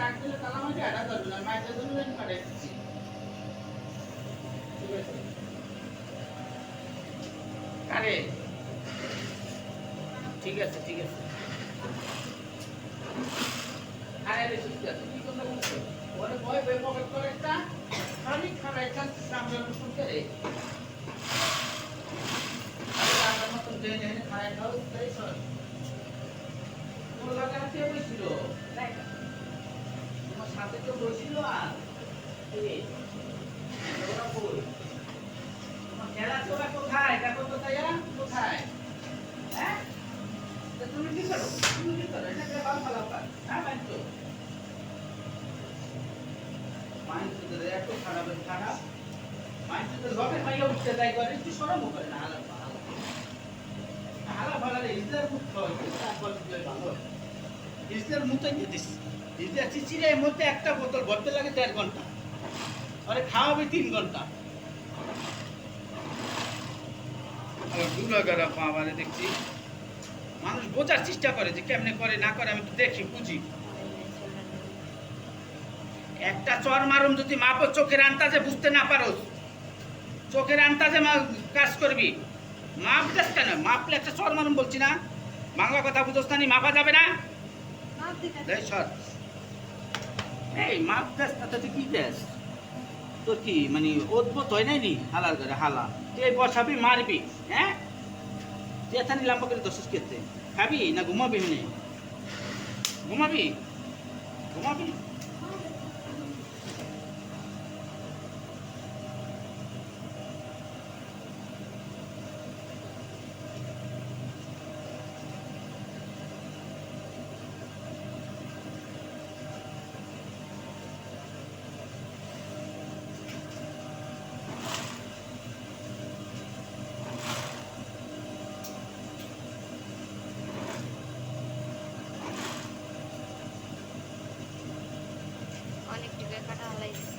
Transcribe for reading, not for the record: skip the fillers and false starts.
ডাক দিলে তালা মাঝে আটা ধরবে না, মাঝে ধরবে না, পাঠাই দিচ্ছি। ঠিক আছে? কারে? ঠিক আছে, ঠিক আছে। আরে রে সুস্থ আছে, কি কথা বলছো? ওরে ভয় ভয় পকেট করে একটা, খালি খারা একটা সামনে শুনতে রে। আরে আমার মতন দেয় নেই, খায় খাও, তাই সর। তোর লাগা কে বসছিল? তোমার সাথে কেউ বসছিল আর? এই, ওরা কই? তোমার খেলা চোরা কোথায়? দেখো কোথায় এরা? কোথায়? হ্যাঁ? তা তুমি কি করো? তুমি কি করো? এটা কে বাল ফালাও কার? হ্যাঁ, মানছো? মানছো তো এত খারাপ খারাপ। মানছো তো লোকের মাইয়া উঠতে যায় করে, একটু শরমও করে না, হালা হালা। হালা ফালা রে, ইজদার মুখ হয়, তারপর দিয়ে ভালো। ইজদার মুখে দিয়ে দিস। ইজদার চিচিরে এর মধ্যে একটা বোতল ভরতে লাগে 1.5 ঘন্টা। আরে খাওয়াবে 3 ঘন্টা। আর দুলাগারা পাওয়ারে দেখছি মানুষ বোঝার চেষ্টা করে যে কেমনে করে না করে, আমি তো দেখি বুঝি। একটা চর মারুম যদি মাপো চোখের আন্তাজে বুঝতে না পারো, চোখের আন্তাজে কাজ করবি। মাপ দেশ কেন? মাপলে একটা চর মারুম বলছি না, বাংলা কথা বুঝোস না, মাপা যাবে না। এই মাপ দেশ তাতে কি দেশ? তোর কি মানে অদ্ভুত হয় নাই নি? হালার ঘরে হালা তুই বসাবি মারবি, হ্যাঁ? তুই এখানে লাম্বা করে দশ খেতে খাবি না ঘুমাবি? নেই ঘুমাবি, ঘুমাবি। অনেক টিকা কাটা হালাইছে।